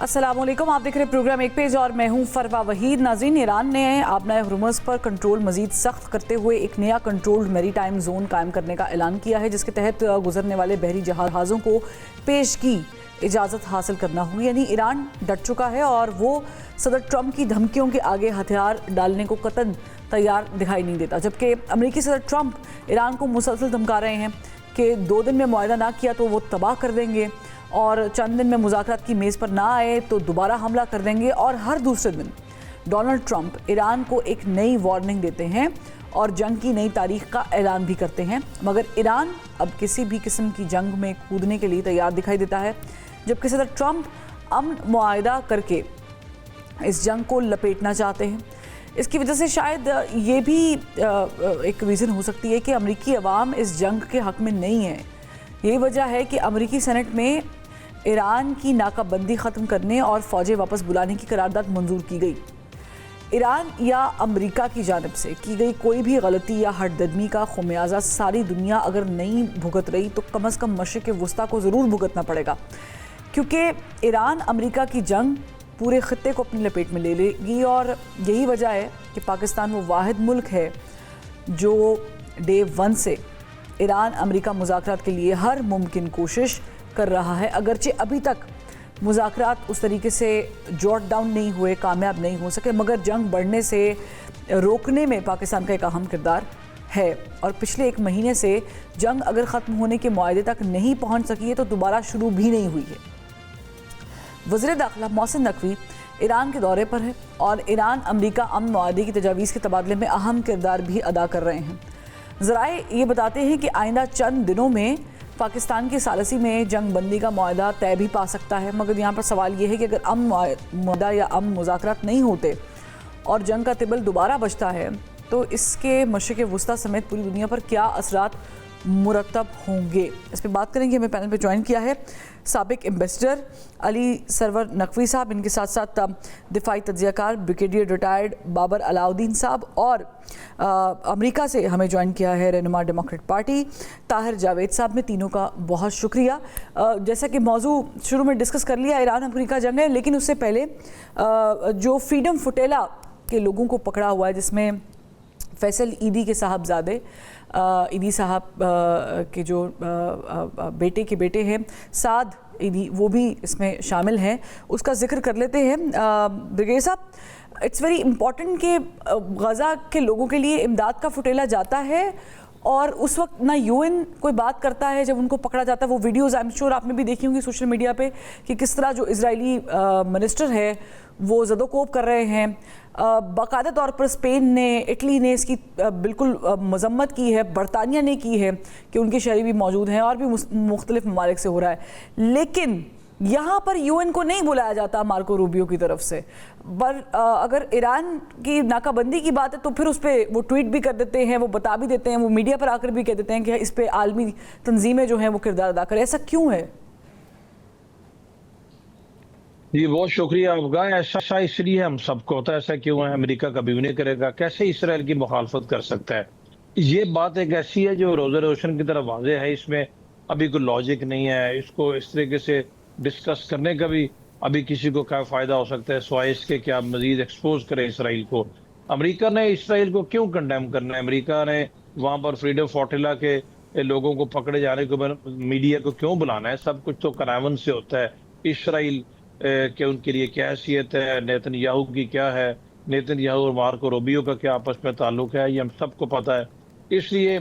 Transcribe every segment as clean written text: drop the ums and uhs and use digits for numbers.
अस्सलामुअलैकुम, आप देख रहे हैं प्रोग्राम एक पेज और मैं हूं फरवा वहीद। नाज़रीन, ईरान ने आबनाए हुर्मुज़ पर कंट्रोल मजीद सख्त करते हुए एक नया कंट्रोल्ड मैरीटाइम जोन कायम करने का ऐलान किया है, जिसके तहत गुजरने वाले बहरी जहाज़ों को पेश की इजाज़त हासिल करना होगी। यानी ईरान डट चुका है और वो सदर ट्रंप की धमकियों के आगे हथियार डालने को कतन तैयार दिखाई नहीं देता। जबकि अमेरिकी सदर ट्रंप ईरान को मुसलसल धमका रहे हैं कि 2 दिन में मुआहदा ना किया तो वो तबाह कर देंगे और चंद दिन में मुज़ाकरात की मेज़ पर ना आए तो दोबारा हमला कर देंगे। और हर दूसरे दिन डोनाल्ड ट्रंप ईरान को एक नई वार्निंग देते हैं और जंग की नई तारीख का ऐलान भी करते हैं, मगर ईरान अब किसी भी किस्म की जंग में कूदने के लिए तैयार दिखाई देता है। जबकि सदर ट्रंप अमन मुआहदा करके इस जंग को लपेटना चाहते हैं। इसकी वजह से शायद ये भी एक रीज़न हो सकती है कि अमरीकी अवाम इस जंग के हक़ में नहीं है। यही वजह है कि अमरीकी सेनेट में ईरान की नाकाबंदी ख़त्म करने और फ़ौजें वापस बुलाने की करारदाद मंजूर की गई। ईरान या अमरीका की जानिब से की गई कोई भी गलती या हटदर्मी का खुमियाजा सारी दुनिया अगर नहीं भुगत रही तो कम अज़ कम मशरिक़ वुस्ता को ज़रूर भुगतना पड़ेगा, क्योंकि ईरान अमरीका की जंग पूरे ख़ित्ते को अपनी लपेट में ले लेगी। और यही वजह है कि पाकिस्तान वो वाहिद मुल्क है जो डे 1 से ईरान अमरीका मुज़ाकरात के लिए हर मुमकिन कोशिश कर रहा है। अगरचे अभी तक मुज़ाकरात उस तरीके से जॉट डाउन नहीं हुए, कामयाब नहीं हो सके, मगर जंग बढ़ने से रोकने में पाकिस्तान का एक अहम किरदार है। और पिछले 1 महीने से जंग अगर ख़त्म होने के मुआहदे तक नहीं पहुँच सकी है तो दोबारा शुरू भी नहीं हुई है। वज़ीर दाखिला मोहसिन नकवी ईरान के दौरे पर है और ईरान अमरीका अमन मुआहदे की तजावीज़ के तबादले में अहम किरदार भी अदा कर रहे हैं। ज़राए ये बताते हैं कि आइंदा चंद दिनों में पाकिस्तान की सालसी में जंग बंदी का मुआहदा तय भी पा सकता है। मगर यहाँ पर सवाल ये है कि अगर अमन मुआहदा या अमन मुज़ाकरात नहीं होते और जंग का तिबल दोबारा बचता है तो इसके मशरिक़ वुस्ता समेत पूरी दुनिया पर क्या असरात मुरतब होंगे। इस पर बात करेंगे। हमें पैनल पे ज्वाइन किया है साबिक एम्बेसडर अली सरवर नकवी साहब, इनके साथ साथ दिफाई तज्ज़ियाकार ब्रिगेडियर रिटायर्ड बाबर अलाउद्दीन साहब, और अमेरिका से हमें ज्वाइन किया है रहनुमा डेमोक्रेट पार्टी ताहिर जावेद साहब। में तीनों का बहुत शुक्रिया। जैसा कि मौजू शुरू में डिस्कस कर लिया, ईरान अमेरिका जंग है, लेकिन उससे पहले जो फ्रीडम फुटेला के लोगों को पकड़ा हुआ है, जिसमें फैसल ईदी के साहबजादे ईदी साहब के जो बेटे के बेटे हैं साद ईदी, वो भी इसमें शामिल हैं, उसका जिक्र कर लेते हैं। ब्रिगेडियर साहब, इट्स वेरी इम्पॉर्टेंट कि गज़ा के लोगों के लिए इमदाद का फुटेला जाता है और उस वक्त ना यूएन कोई बात करता है जब उनको पकड़ा जाता है। वो वीडियोज़ आई एम श्योर आपने भी देखी होंगी सोशल मीडिया पे कि किस तरह जो इजरायली मिनिस्टर है वो ज़दोकोब कर रहे हैं। बाकायदा तौर पर स्पेन ने, इटली ने इसकी बिल्कुल मजम्मत की है, बरतानिया ने की है कि उनके शहरी भी मौजूद हैं और भी मुख्तलिफ ममालिक से हो रहा है। लेकिन यहाँ पर यूएन को नहीं बुलाया जाता मार्को रूबियो की तरफ से। पर अगर ईरान की नाकाबंदी की बात है तो फिर उस पर वो ट्वीट भी कर देते हैं, वो बता भी देते हैं, वो मीडिया पर आकर भी कह देते हैं कि इस पर आलमी तंजीमें जो हैं वो किरदार अदा करें। ऐसा क्यों है? जी बहुत शुक्रिया आपका। ऐसा इसलिए हम सबको होता है, ऐसा क्यों है? अमेरिका कभी भी नहीं करेगा। कैसे इसराइल की मुखालफत कर सकता है? ये बात एक ऐसी है जो रोज़े रोशन की तरफ वाज़ेह है, इसमें अभी कोई लॉजिक नहीं है। इसको इस तरीके से डिस्कस करने का भी अभी किसी को क्या फ़ायदा हो सकता है सिवाय इसके कि आप मज़ीद एक्सपोज करें इसराइल को। अमेरिका ने इसराइल को क्यों कंडेम करना है? अमेरिका ने वहाँ पर फ्रीडम फ्लोटिला के लोगों को पकड़े जाने को मीडिया को क्यों बुलाना है? सब कुछ तो करावन से होता है। इसराइल कि उनके लिए क्या हैसियत है, नेतन्याहू की क्या है, नेतन्याहू और मार्को रूबियो का क्या आपस में ताल्लुक है, ये हम सबको पता है। इसलिए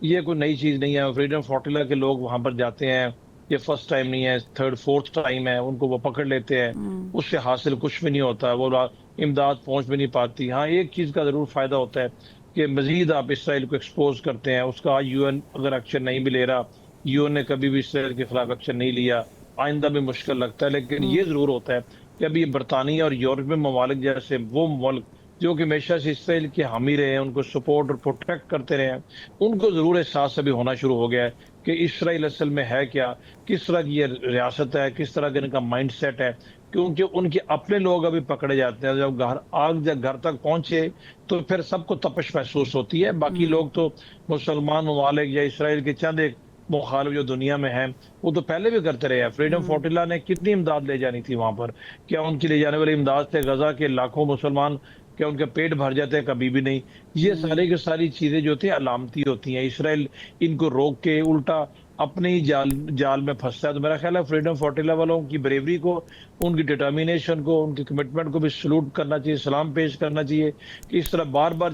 ये कोई नई चीज़ नहीं है। फ्रीडम फ्लोटिला के लोग वहाँ पर जाते हैं, ये फर्स्ट टाइम नहीं है, 3rd 4th टाइम है, उनको वो पकड़ लेते हैं, उससे हासिल कुछ भी नहीं होता, वो इमदाद पहुँच भी नहीं पाती। हाँ, एक चीज़ का ज़रूर फ़ायदा होता है कि मज़ीद आप इसराइल को एक्सपोज करते हैं। उसका यूएन अगर एक्शन नहीं भी ले रहा, यूएन ने कभी भी इसराइल के खिलाफ एक्शन नहीं लिया, आइंदा भी मुश्किल लगता है। लेकिन ये ज़रूर होता है कि अभी बरतानिया और यूरोपीय ममालिक जैसे वो मुल्क जो कि हमेशा से इसराइल के हामी रहे हैं, उनको सपोर्ट और प्रोटेक्ट करते रहे हैं, उनको ज़रूर एहसास अभी होना शुरू हो गया है कि इसराइल असल में है क्या, किस तरह की ये रियासत है, किस तरह का इनका माइंड सेट है। क्योंकि उनके अपने लोग अभी पकड़े जाते हैं। जब आग जब घर तक पहुंचे तो फिर सबको तपश महसूस होती है। बाकी लोग तो मुसलमान ममालिक या इसराइल के चंद एक मुखालिफ जो दुनिया में है वो तो पहले भी करते रहे हैं। फ्रीडम फ्लोटिला ने कितनी इमदाद ले जानी थी वहां पर, क्या उनकी ले जाने वाली इमदाद से गजा के लाखों मुसलमान क्या उनके पेट भर जाते हैं? कभी भी नहीं। ये सारी की सारी चीजें जो होती हैं अलामती होती हैं। इसराइल इनको रोक के उल्टा अपने ही जाल में फंसता है। तो मेरा ख्याल है फ्रीडम फ्लोटिला वालों की ब्रेवरी को, उनकी डिटर्मिनेशन को, उनकी कमिटमेंट को भी सलूट करना चाहिए, सलाम पेश करना चाहिए कि इस तरह बार बार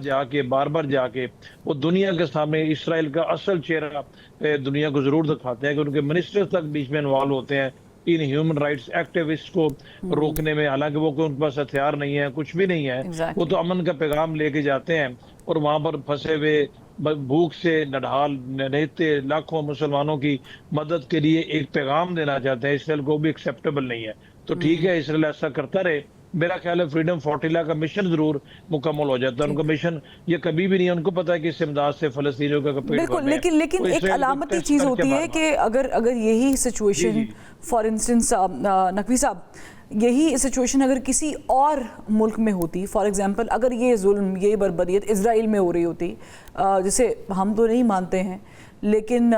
जाके वो दुनिया के सामने इसराइल का असल चेहरा दुनिया को जरूर दिखाते हैं कि उनके मिनिस्टर्स तक बीच में इन्वॉल्व होते हैं इन ह्यूमन राइट्स एक्टिविस्ट को रोकने में। हालांकि वो कोई उनके पास हथियार नहीं है, कुछ भी नहीं है। वो तो अमन का पैगाम लेके जाते हैं और वहां पर फंसे हुए भूख से नढाल रहते लाखों मुसलमानों की मदद के लिए एक पैगाम देना चाहते हैं। इसराइल को भी एक्सेप्टेबल नहीं है। तो ठीक है, इसराइल ऐसा करता रहे। मेरा ख्याल है फ्रीडम फ्लोटिला का मिशन जरूर मुकम्मल हो जाता है। उनका मिशन ये कभी भी नहीं, उनको पता है कि इस इमदाद से फलस्तीनियों का पेट बिल्कुल, लेकिन एक अलामती चीज होती है कि अगर यही सिचुएशन, फॉर इंस्टेंस नकवी साहब, यही सिचुएशन अगर किसी और मुल्क में होती, फॉर एग्जांपल अगर ये जुल्म, ये बर्बरियत इजराइल में हो रही होती, जिसे हम तो नहीं मानते हैं लेकिन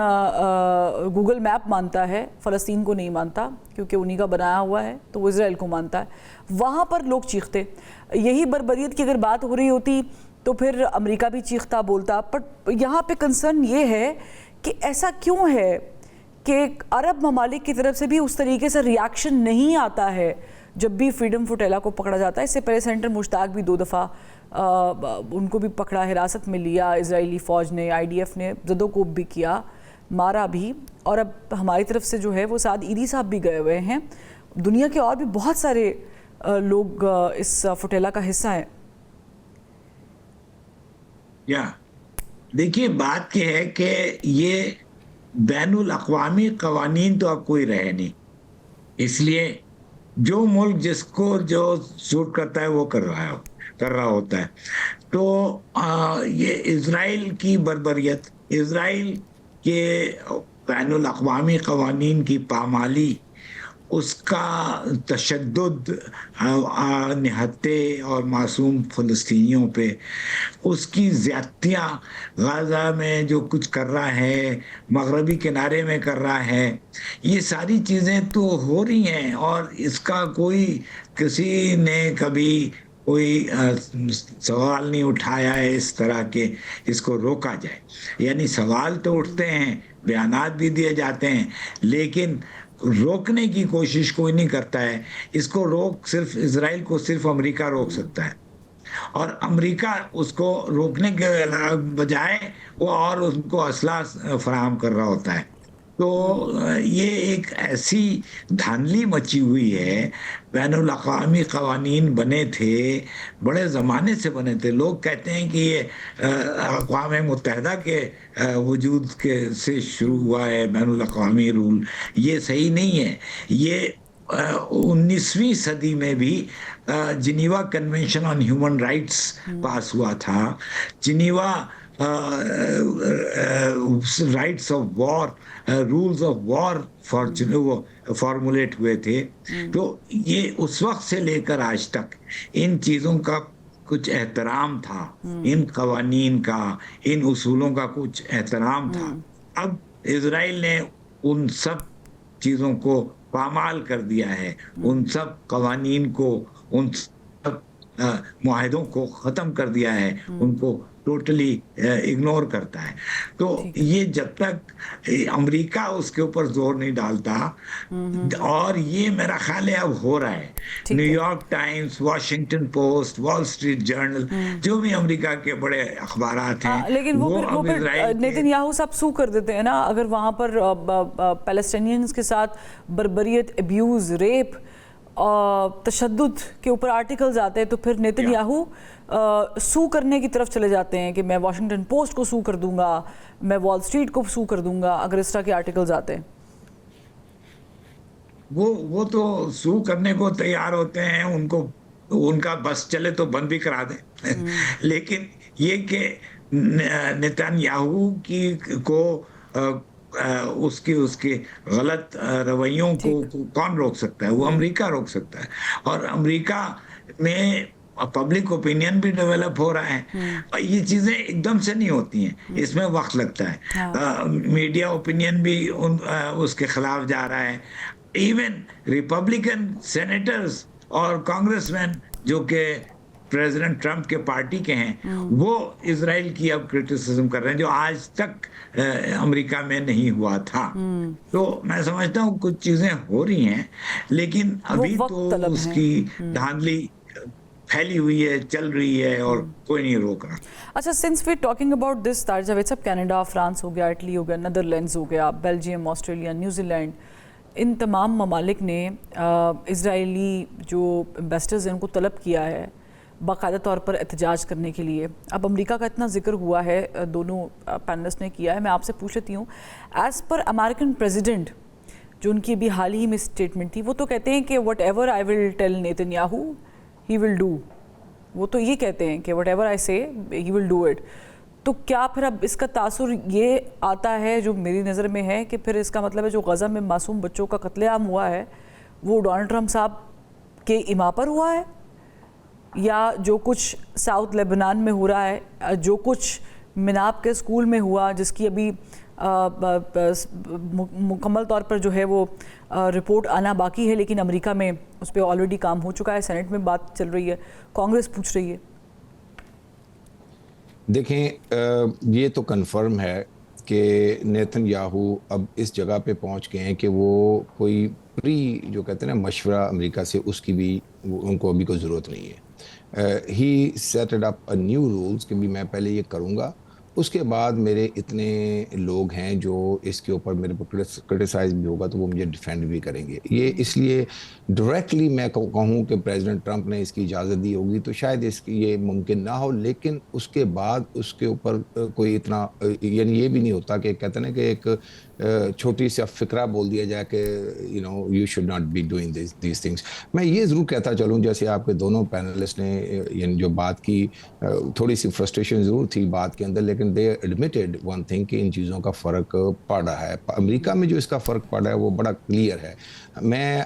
गूगल मैप मानता है, फ़लस्तीन को नहीं मानता क्योंकि उन्हीं का बनाया हुआ है, तो वो इजराइल को मानता है, वहाँ पर लोग चीखते। यही बर्बरियत की अगर बात हो रही होती तो फिर अमेरिका भी चीखता, बोलता। बट यहाँ पे कंसर्न ये है कि ऐसा क्यों है कि अरब ममालिक की तरफ से भी उस तरीके से रिएक्शन नहीं आता है जब भी फ्रीडम फ्लोटिला को पकड़ा जाता है। इससे पहले सेनेटर मुश्ताक भी 2 दफ़ा उनको भी पकड़ा, हिरासत में लिया इजरायली फ़ौज ने, IDF ने जदोकोब भी किया, मारा भी। और अब हमारी तरफ से जो है वो साद ईदी साहब भी गए हुए हैं। दुनिया के और भी बहुत सारे लोग इस फ्लोटिला का हिस्सा हैं। देखिए, बात यह है कि ये बैनुल अक़वामी क़वानीन तो अब कोई रहे नहीं, इसलिए जो मुल्क जिसको जो सूट करता है वो कर रहा होता है। तो ये इजराइल की बर्बरियत, इजराइल के बैनुल अक़वामी क़वानीन की पामाली, उसका तशद्दुद निहत्ते और मासूम फ़लस्तीनियों पे, उसकी ज़्यादतियाँ गाज़ा में जो कुछ कर रहा है, मगरबी किनारे में कर रहा है, ये सारी चीज़ें तो हो रही हैं और इसका कोई किसी ने कभी कोई सवाल नहीं उठाया है इस तरह के इसको रोका जाए। यानी सवाल तो उठते हैं, बयानात भी दिए जाते हैं, लेकिन रोकने की कोशिश कोई नहीं करता है। इसको सिर्फ इजराइल को सिर्फ अमेरिका रोक सकता है और अमेरिका उसको रोकने के बजाय वो और उनको असला फराहम कर रहा होता है। तो ये एक ऐसी धांधली मची हुई है। बैनुल अक़वामी क़वानीन बने थे, बड़े ज़माने से बने थे। लोग कहते हैं कि ये अक़वाम मुत्तहिदा के वजूद के से शुरू हुआ है बैनुल अक़वामी रूल। ये सही नहीं है। ये 19वीं सदी में भी Geneva convention on human rights pass हुआ था। Geneva rights of war, rules of war formulate हुए थे। तो ये उस वक्त से लेकर आज तक इन चीज़ों का कुछ एहतराम था, इन कवानीन का, इन उसूलों का कुछ एहतराम था। अब इजराइल ने उन सब चीज़ों को पामाल कर दिया है, उन सब कवानीन को, उन सब मुआहदों को ख़त्म कर दिया है, उनको टोटली इग्नोर करता है। तो ये जब तक अमेरिका उसके ऊपर जोर नहीं डालता, और ये मेरा ख्याल है अब हो रहा है। New York times, Washington post, wall street journal, जो भी अमेरिका के बड़े अखबारात हैं, लेकिन वो फिर नेतन्याहू साहब सू कर देते हैं ना। अगर वहाँ पर पैलेस्टाइनियंस के साथ बर्बरियत, अब्यूज़, रेप, तशद्दुद के ऊपर आर्टिकल्स आते हैं तो फिर नेतन्याहू सू करने की तरफ चले जाते हैं कि मैं वॉशिंगटन पोस्ट को सू कर दूंगा, मैं वॉल स्ट्रीट को सू कर दूंगा अगर इस तरह के आर्टिकल्स आते हैं। वो तो सू करने को तैयार होते हैं, उनका बस चले तो बंद भी करा दें। लेकिन ये कि नेतन्याहू को उसके गलत रवैयों को कौन रोक सकता है? वो अमेरिका रोक सकता है। और अमेरिका में पब्लिक ओपिनियन भी डेवलप हो रहा है। और ये चीजें एकदम से नहीं होती हैं, इसमें वक्त लगता है। मीडिया ओपिनियन भी उसके खिलाफ जा रहा है। इवन रिपब्लिकन सेनेटर्स और कांग्रेसमैन जो कि प्रेसिडेंट ट्रम्प के पार्टी के हैं, वो इसराइल की अब क्रिटिसिज्म कर रहे हैं, जो आज तक अमेरिका में नहीं हुआ था। तो मैं समझता हूँ कुछ चीजें हो रही हैं, लेकिन अभी तो उसकी धांधली फैली हुई है, चल रही है और कोई नहीं रोक रहा। अच्छा, since we talking about this Tahir Javed साहब, कनाडा, फ्रांस हो गया, इटली हो गया, नीदरलैंड्स हो गया, बेल्जियम, ऑस्ट्रेलिया, न्यूजीलैंड, इन तमाम ममालिक ने इजरायली जो इन्वेस्टर्स हैं उनको तलब किया है बाकायदा तौर पर एहतजाज करने के लिए। अब अमेरिका का इतना जिक्र हुआ है, दोनों पैनलिस्ट ने किया है, मैं आपसे पूछ लेती हूँ, एज़ पर अमेरिकन प्रेसिडेंट जो उनकी अभी हाल ही में स्टेटमेंट थी, वो तो कहते हैं कि whatever I will tell Netanyahu he will do. वो तो ये कहते हैं कि वट एवर आई से ही विल डू इट। तो क्या फिर अब इसका तासुर ये आता है जो मेरी नज़र में है कि फिर इसका मतलब है जो गज़ा में मासूम बच्चों का कत्लेआम हुआ है वो डोनाल्ड ट्रंप साहब के इमा पर हुआ है, या जो कुछ साउथ लेबनान में हो रहा है, जो कुछ मिनाब के स्कूल में हुआ जिसकी अभी मुकम्मल तौर पर जो है वो रिपोर्ट आना बाकी है, लेकिन अमेरिका में उस पर ऑलरेडी काम हो चुका है, सेनेट में बात चल रही है, कांग्रेस पूछ रही है। देखें, ये तो कंफर्म है कि नेतन्याहू अब इस जगह पे पहुंच गए हैं कि वो कोई प्री जो कहते हैं ना मशवरा अमेरिका से, उसकी भी उनको अभी कोई ज़रूरत नहीं है। He setted up a new rules कि भी मैं पहले ये करूँगा, उसके बाद मेरे इतने लोग हैं जो इसके ऊपर मेरे पर क्रिटिसाइज भी होगा तो वो मुझे डिफेंड भी करेंगे। ये इसलिए डायरेक्टली मैं कहूँ कि प्रेसिडेंट ट्रंप ने इसकी इजाज़त दी होगी तो शायद इसकी ये मुमकिन ना हो, लेकिन उसके बाद उसके ऊपर कोई इतना यानी ये भी नहीं होता कि कहते हैं ना कि एक छोटी सी फिक्रा बोल दिया जाए कि you should not be doing these things. मैं ये ज़रूर कहता चलूँ, जैसे आपके दोनों पैनलिस्ट ने यानी जो बात की, थोड़ी सी फ्रस्ट्रेशन ज़रूर थी बात के अंदर, लेकिन दे एडमिटेड वन थिंग कि इन चीज़ों का फ़र्क पड़ रहा है। अमेरिका में जो इसका फ़र्क पड़ रहा है वो बड़ा क्लियर है। मैं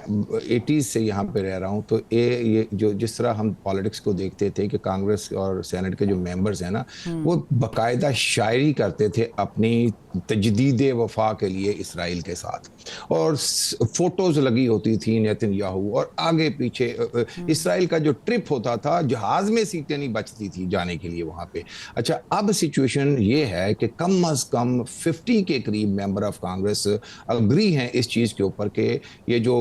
80s से यहाँ पे रह रहा हूँ, तो ये जो जिस तरह हम पॉलिटिक्स को देखते थे कि कांग्रेस और सेनेट के जो मेंबर्स हैं ना, वो बाकायदा शायरी करते थे अपनी तजदीद वफा के लिए इसराइल के साथ, और फोटोज लगी होती थी नेतन्याहू, और आगे पीछे इसराइल का जो ट्रिप होता था जहाज में सीटें नहीं बचती थी जाने के लिए वहाँ पे। अच्छा, अब सिचुएशन ये है कि कम अज कम 50 के करीब मेंबर ऑफ कांग्रेस अग्री हैं इस चीज़ के ऊपर कि ये जो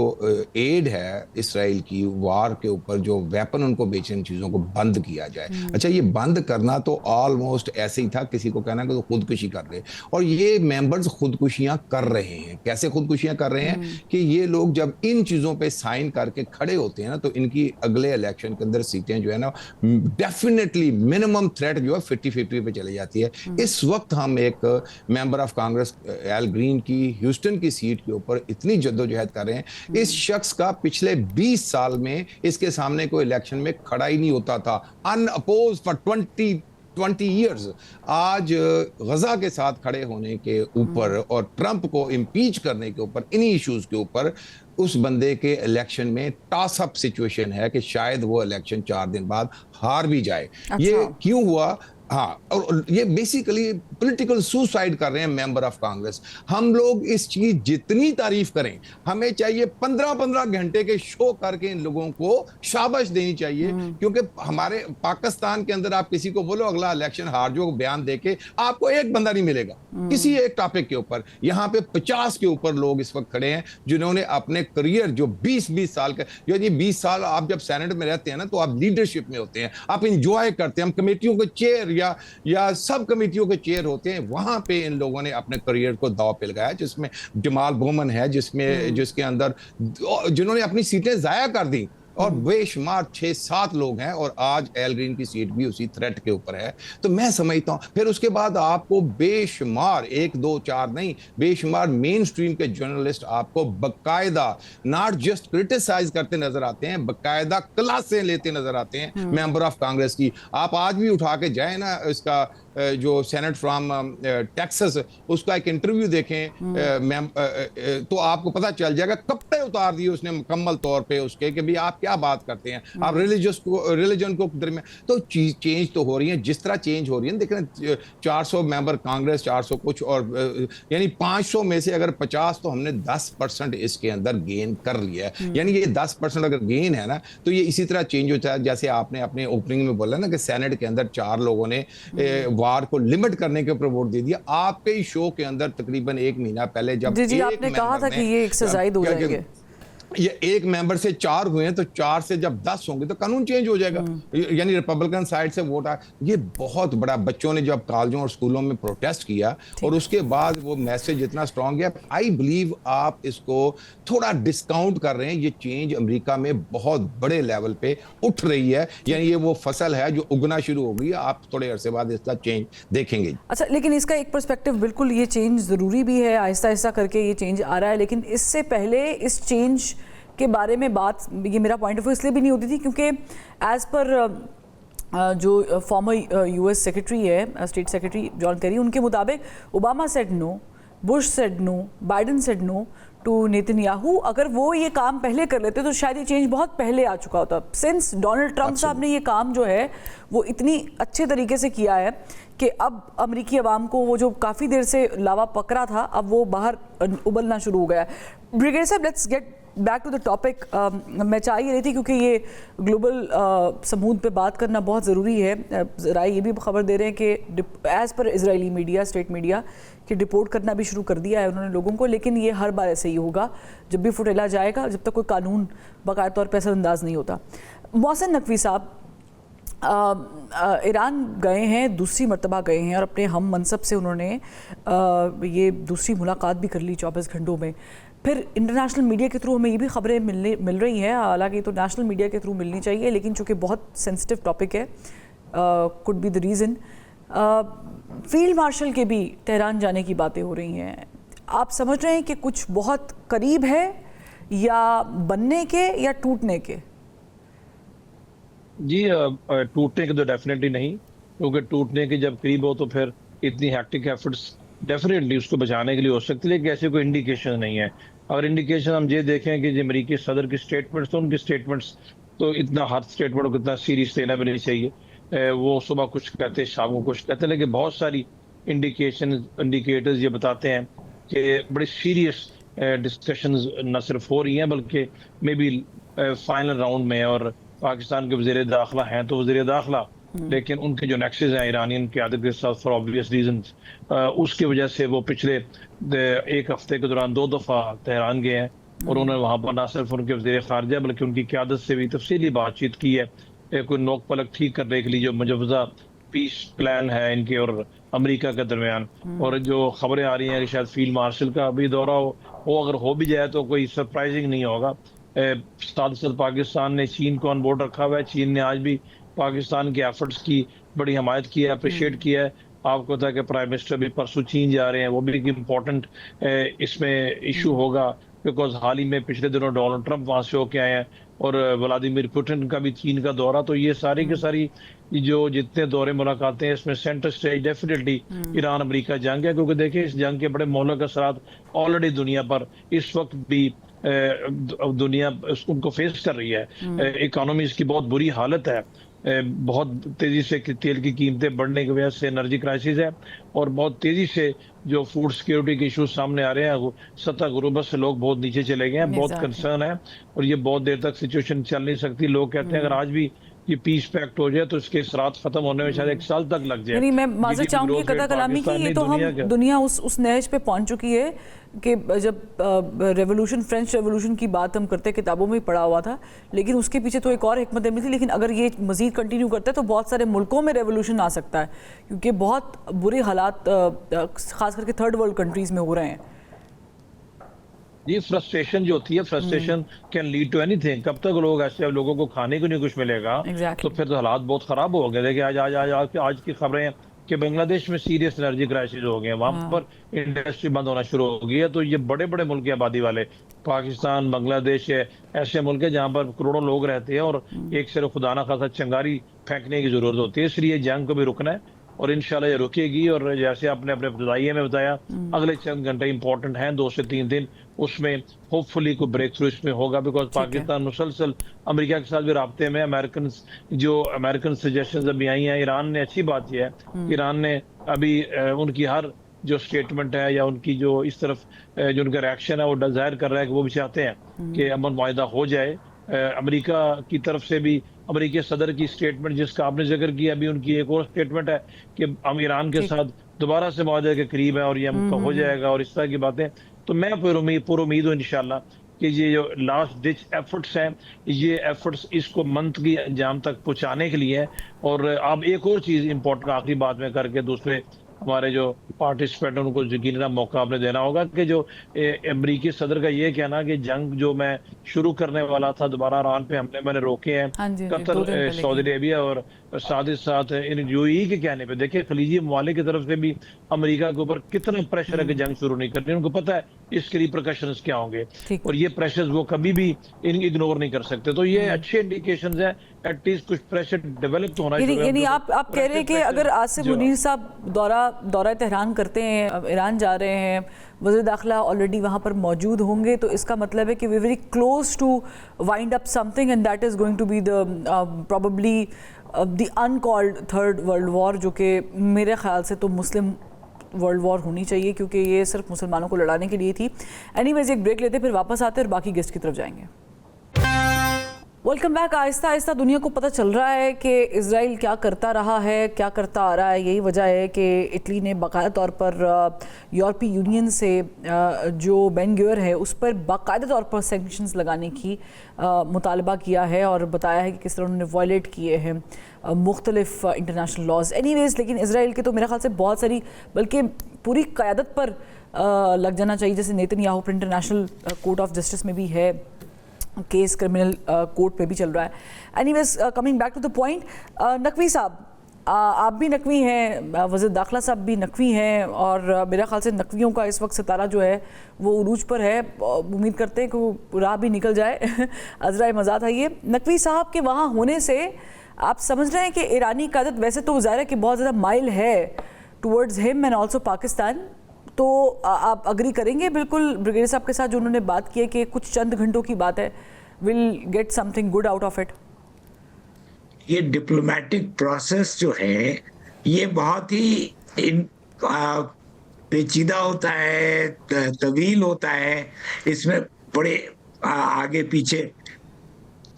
एड है इसराइल की वार के ऊपर, जो वेपन उनको बेचने चीज़ों को बंद किया जाए। अच्छा, ये बंद करना तो ऑलमोस्ट ऐसे ही था, किसी को कहना कि तो खुदकुशी कर रहे, और ये मेंबर्स खुदकुशियां कर रहे हैं। कैसे खुदकुशियां कर रहे हैं कि ये लोग जब इन चीज़ों पे साइन करके खड़े होते हैं ना, तो इनकी अगले इलेक्शन के अंदर सीटें जो है ना डेफिनेटली मिनिमम थ्रेट जो है 50-50 पे चली जाती है। इस वक्त हम एक member of Congress L green की ह्यूस्टन की सीट के ऊपर इतनी जद्दोजहद कर रहे हैं। इस शख्स का पिछले 20 साल में इसके सामने कोई इलेक्शन में खड़ा ही नहीं होता था, अनअपोज फॉर 20 ईयर्स। आज गजा के साथ खड़े होने के ऊपर और ट्रंप को इम्पीच करने के ऊपर, इन्हीं इश्यूज के ऊपर उस बंदे के इलेक्शन में टॉस अप सिचुएशन है कि शायद वो इलेक्शन 4 दिन बाद हार भी जाए। अच्छा। ये क्यों हुआ? हाँ, और ये बेसिकली पॉलिटिकल सुसाइड कर रहे हैं मेंबर ऑफ कांग्रेस। हम लोग इसकी जितनी तारीफ करें, हमें चाहिए 15-15 घंटे के शो करके इन लोगों को शाबाश देनी चाहिए, क्योंकि हमारे पाकिस्तान के अंदर आप किसी को बोलो अगला इलेक्शन हार जो बयान देके, आपको एक बंदा नहीं मिलेगा किसी एक टॉपिक के ऊपर। यहाँ पे 50 के ऊपर लोग इस वक्त खड़े हैं जिन्होंने अपने करियर जो 20 साल का, यानी 20 साल आप जब सेनेट में रहते हैं ना, तो आप लीडरशिप में होते हैं, आप इंजॉय करते हैं। हम कमेटियों के चेयर या सब कमेटियों के चेयर होते हैं, वहां पे इन लोगों ने अपने करियर को दांव पे लगाया, जिसमें जमाल बोमन है, जिसके अंदर जिन्होंने अपनी सीटें जाया कर दी, और बेशुमार 6-7 लोग हैं, और आज एल ग्रीन की सीट भी उसी थ्रेट के ऊपर है। तो मैं समझता हूं फिर उसके बाद आपको बेशुमार 1-2-4 नहीं, बेशुमार मेन स्ट्रीम के जर्नलिस्ट आपको बकायदा नॉट जस्ट क्रिटिसाइज करते नजर आते हैं, बकायदा क्लासें लेते नजर आते हैं मेंबर ऑफ कांग्रेस की। आप आज भी उठा के जाए ना इसका जो सेनेट फ्रॉम टेक्सास, उसका एक इंटरव्यू देखें मैम, तो आपको पता चल जाएगा, कपड़े उतार दिए उसने मुकम्मल तौर पे उसके, कि भाई आप क्या बात करते हैं, आप रिलीजन को दरमियान। तो चीज चेंज तो हो रही है, जिस तरह चेंज हो रही है, देख रहे हैं 400 मेंबर कांग्रेस, 400 कुछ, और यानी 500 में से अगर 50, तो हमने 10% इसके अंदर गेन कर लिया है। यानी ये 10% अगर गेन है ना, तो ये इसी तरह चेंज होता है। जैसे आपने अपने ओपनिंग में बोला ना कि सेनेट के अंदर 4 लोगों ने वार को लिमिट करने के ऊपर वोट दे दिया। आपके ही शो के अंदर तकरीबन 1 महीना पहले जब जी आपने कहा था कि ये एक्सरसाइज हो जाएंगे, ये 1 मेंबर से 4 हुए हैं, तो 4 से जब 10 होंगे तो कानून चेंज हो जाएगा। यानी रिपब्लिकन साइड से वोट आया। ये बहुत बड़ा, बच्चों ने जब कॉलेजों और स्कूलों में प्रोटेस्ट किया और उसके बाद वो मैसेज इतना स्ट्रांग गया। आई बिलीव आप इसको थोड़ा डिस्काउंट कर रहे हैं। ये चेंज अमेरिका में बहुत बड़े लेवल पे उठ रही है। यानी ये वो फसल है जो उगना शुरू हो गई है। आप थोड़े अरसे बाद इसका चेंज देखेंगे। अच्छा, लेकिन इसका एक पर्सपेक्टिव बिल्कुल, ये चेंज ज़रूरी भी है, आहिस्ता आहिस्ता करके ये चेंज आ रहा है। लेकिन इससे पहले इस चेंज के बारे में बात, ये मेरा पॉइंट ऑफ व्यू इसलिए भी नहीं होती थी क्योंकि एज़ पर जो फॉर्मर यूएस सेक्रेटरी है, स्टेट सेक्रेटरी जॉन केरी, उनके मुताबिक Obama said no, Bush said no, Biden said no to Netanyahu. अगर वो ये काम पहले कर लेते तो शायद ये चेंज बहुत पहले आ चुका होता। सिंस डोनाल्ड ट्रंप साहब ने ये काम जो है वो इतनी अच्छे तरीके से किया है कि अब अमेरिकी अवाम को वो जो काफ़ी देर से लावा पकड़ा था, अब वो बाहर उबलना शुरू हो गया है। ब्रिगेडियर साहब, let's get back to the topic. मैं चाह ही रही थी क्योंकि ये ग्लोबल समूद पे बात करना बहुत ज़रूरी है। ज़रा ये भी खबर दे रहे हैं कि as per Israeli media, state media, कि डिपोर्ट करना भी शुरू कर दिया है उन्होंने लोगों को। लेकिन ये हर बार ऐसे ही होगा, जब भी फुटेला जाएगा, जब तक कोई कानून बाकायदा तौर पर असरअंदाज नहीं होता। मोहसिन नकवी साहब, ईरान गए हैं, दूसरी मर्तबा गए हैं और अपने हम मनसब से उन्होंने ये दूसरी मुलाकात भी कर ली 24 घंटों में। फिर इंटरनेशनल मीडिया के थ्रू हमें ये भी खबरें मिल रही हैं, हालांकि तो नेशनल मीडिया के थ्रू मिलनी चाहिए, लेकिन चूँकि बहुत सेंसिटिव टॉपिक है, could be the reason, field marshal के भी तेहरान जाने की बातें हो रही हैं। आप समझ रहे हैं कि कुछ बहुत करीब है, या बनने के या टूटने के? जी, टूटने के तो डेफिनेटली नहीं, क्योंकि टूटने के जब करीब हो तो फिर इतनी हैक्टिक एफर्ट्स डेफिनेटली उसको बचाने के लिए हो सकती है, लेकिन ऐसे कोई इंडिकेशन नहीं है। अगर इंडिकेशन हम ये देखें कि जो अमेरिकी सदर की स्टेटमेंट्स, तो उनकी स्टेटमेंट्स तो इतना, हर स्टेटमेंट को इतना सीरियस लेना भी नहीं चाहिए। वो सुबह कुछ कहते हैं, शाम को कुछ कहते हैं, लेकिन बहुत सारी इंडिकेटर्स ये बताते हैं कि बड़ी सीरियस डिस्कशंस न सिर्फ हो रही हैं, बल्कि मे बी फाइनल राउंड में। और पाकिस्तान के वज़ीर दाखिला हैं तो वज़ीर दाखिला, लेकिन उनके जो नेक्सेस हैं ईरानियन क़यादत के साथ फॉर ऑब्वियस रीजंस, उसकी वजह से वो पिछले 1 हफ्ते के दौरान 2 दफ़ा तेहरान गए हैं और उन्होंने वहाँ पर न सिर्फ उनके वज़ीर ख़ारिजा बल्कि उनकी क़यादत से भी तफसीली बातचीत की है। कोई नोक पलक ठीक करने के लिए जो मुजवज़ा पीस प्लान है इनके और अमेरिका के दरमियान। और जो खबरें आ रही हैं कि शायद फील्ड मार्शल का भी दौरा हो, अगर हो भी जाए तो कोई सरप्राइजिंग नहीं होगा। साथ साथ पाकिस्तान ने चीन को ऑन बोर्ड रखा हुआ है। चीन ने आज भी पाकिस्तान के एफर्ट्स की बड़ी हमायत की है, अप्रिशिएट किया है। आपको पता है कि प्राइम मिनिस्टर भी परसों चीन जा रहे हैं, वो भी एक इम्पोर्टेंट इसमें इशू होगा, बिकॉज हाल ही में पिछले दिनों डोनाल्ड ट्रंप वहाँ से होके आए हैं और व्लादिमीर पुतिन का भी चीन का दौरा। तो ये सारी की सारी जो जितने दौरे मुलाकातें हैं, इसमें centre stage definitely Iran America जंग है, क्योंकि देखिए इस जंग के बड़े मौलिक असरात ऑलरेडी दुनिया पर इस वक्त भी दुनिया उनको फेस कर रही है। इकोनॉमीज की बहुत बुरी हालत है, बहुत तेजी से तेल की कीमतें बढ़ने की वजह से एनर्जी क्राइसिस है, और बहुत तेजी से जो फूड सिक्योरिटी के इश्यूज सामने आ रहे हैं, सतह गुरुबत से लोग बहुत नीचे चले गए हैं। बहुत कंसर्न है और ये बहुत देर तक सिचुएशन चल नहीं सकती। लोग कहते हैं अगर आज भी ये पीस पैक्ट हो जाए तो इसके असरात खत्म होने में शायद 1 साल तक लग जाए। नहीं, मैं माजरत चाहूंगी कदा कलामी की, ये तो हम दुनिया उस नहज पे पहुंच चुकी है कि जब रेवोल्यूशन, फ्रेंच रेवोल्यूशन की बात हम करते, किताबों में ही पढ़ा हुआ था, लेकिन उसके पीछे तो एक और हिकमत अमली थी। लेकिन अगर ये मजीद कंटिन्यू करता है तो बहुत सारे मुल्कों में रेवोल्यूशन आ सकता है, क्योंकि बहुत बुरे हालात खास करके थर्ड वर्ल्ड कंट्रीज में हो रहे हैं। ये फ्रस्ट्रेशन जो होती है, frustration can lead to anything. कब तक लोग ऐसे, लोगों को खाने को नहीं कुछ मिलेगा, तो फिर तो हालात बहुत खराब हो गए। देखिए आज की खबरें हैं कि बांग्लादेश में सीरियस एनर्जी क्राइसिस हो गए, वहां पर इंडस्ट्री बंद होना शुरू हो गई है। तो ये बड़े बड़े मुल्क की आबादी वाले, पाकिस्तान, बांग्लादेश है, ऐसे मुल्क है जहाँ पर करोड़ों लोग रहते हैं और एक सिर्फ खुदा ना खासा चंगारी फेंकने की जरूरत होती है। इसलिए जंग को भी रुकना है और इंशाल्लाह ये रुकेगी। और जैसे आपने अपने बधाइये में बताया, अगले चंद घंटे इंपॉर्टेंट हैं, 2 से 3 दिन, उसमें होपफुली कोई ब्रेक थ्रू इसमें होगा, बिकॉज पाकिस्तान मुसलसल अमेरिका के साथ भी राब्ते में। अमेरिकन सजेशंस अभी आई हैं। ईरान ने, अच्छी बात यह है, ईरान ने अभी उनकी हर जो स्टेटमेंट है या उनकी जो इस तरफ जो उनका रिएक्शन है वो जाहिर कर रहा है कि वो भी चाहते हैं कि अमन मुआहिदा हो जाए। अमेरिका की तरफ से भी अमेरिकी सदर की स्टेटमेंट जिसका आपने जिक्र किया, अभी उनकी एक और स्टेटमेंट है कि हम ईरान के साथ दोबारा से मुआहदे के करीब है और ये हमका हो जाएगा और इस तरह की बातें। तो मैं पूरी उम्मीद हूँ इंशाल्लाह कि ये जो लास्ट डिच एफर्ट्स हैं, ये एफर्ट्स इसको मंथ की अंजाम तक पहुंचाने के लिए है। और आप एक और चीज़ इंपॉर्टेंट आखिरी बात में करके दूसरे हमारे जो पार्टिसिपेंट हैं उनको यकीनन मौका आपने देना होगा कि जो अमरीकी सदर का ये कहना कि जंग जो मैं शुरू करने वाला था दोबारा ईरान पे हमले मैंने रोके हैं, कतर, सऊदी अरेबिया और साथ ही साथ इन यूएई के कहने पे, देखिए खलीजी ममालिक की तरफ से भी अमेरिका के ऊपर कितना प्रेशर है कि जंग शुरू नहीं करनी। उनको पता है इसके रिपरकशंस क्या होंगे और ये प्रेशर वो कभी भी इग्नोर नहीं कर सकते। तो ये अच्छे इंडिकेशंस है, एटलीस्ट कुछ प्रेशर डेवलप तो होना चाहिए। यानी आप कह रहे हैं कि अगर आसिफ मुनीर साहब दौरा तेहरान करते हैं, ईरान जा रहे हैं, वज़ीर दाखिला ऑलरेडी वहाँ पर मौजूद होंगे, तो इसका मतलब है कि we very close to wind up something and that is going to be the probably the uncalled third world war, जो कि मेरे ख्याल से तो मुस्लिम वर्ल्ड वॉर होनी चाहिए, क्योंकि ये सिर्फ मुसलमानों को लड़ाने के लिए थी। एनीवेज, एक ब्रेक लेते फिर वापस आते और बाकी गेस्ट की तरफ जाएंगे। Welcome back. आहिस्ता आहिस्ता दुनिया को पता चल रहा है कि इजराइल क्या करता रहा है, क्या करता आ रहा है। यही वजह है कि इटली ने बाकायदा तौर पर यूरोपीय यूनियन से जो बेन गुवियर है उस पर बाकायदा तौर पर सैंक्शंस लगाने की मुतालबा किया है और बताया है कि किस तरह उन्होंने वायलेट किए हैं मुख्तलिफ इंटरनेशनल लॉज। एनीवेज, लेकिन इजराइल के तो मेरे ख्याल से बहुत सारी, बल्कि पूरी क़यादत पर लग जाना चाहिए, जैसे नेतन्याहू पर इंटरनेशनल कोर्ट ऑफ जस्टिस में भी है केस, क्रिमिनल कोर्ट पे भी चल रहा है। Anyways, coming back to the point, Naqvi साहब, आप भी नकवी हैं, वज़ीर दाखिला साहब भी नकवी हैं और मेरा ख्याल से नकवियों का इस वक्त सितारा जो है वो उरूज पर है। उम्मीद करते हैं कि वो राह भी निकल जाए। अज़राए मज़ाद है ये नकवी साहब के वहाँ होने से आप समझ रहे हैं कि ईरानी क़यादत वैसे तो ज़ाहिर है कि बहुत ज़्यादा माइल है towards him and also Pakistan, तो आप अग्री करेंगे बिल्कुल ब्रिगेडियर साहब के साथ जो उन्होंने बात की है कि कुछ चंद घंटों की बात है, will get something good out of it? ये डिप्लोमेटिक प्रोसेस जो है ये बहुत ही पेचीदा होता है, तवील होता है। इसमें बड़े आगे पीछे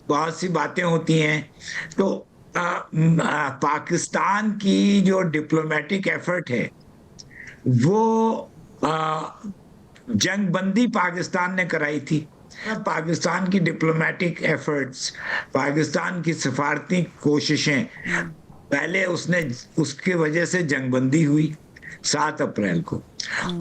बहुत सी बातें होती हैं। तो पाकिस्तान की जो डिप्लोमेटिक एफर्ट है वो जंगबंदी पाकिस्तान ने कराई थी। पाकिस्तान की डिप्लोमेटिक एफर्ट्स, पाकिस्तान की सफारती कोशिशें, पहले उसके वजह से जंगबंदी हुई 7 अप्रैल को।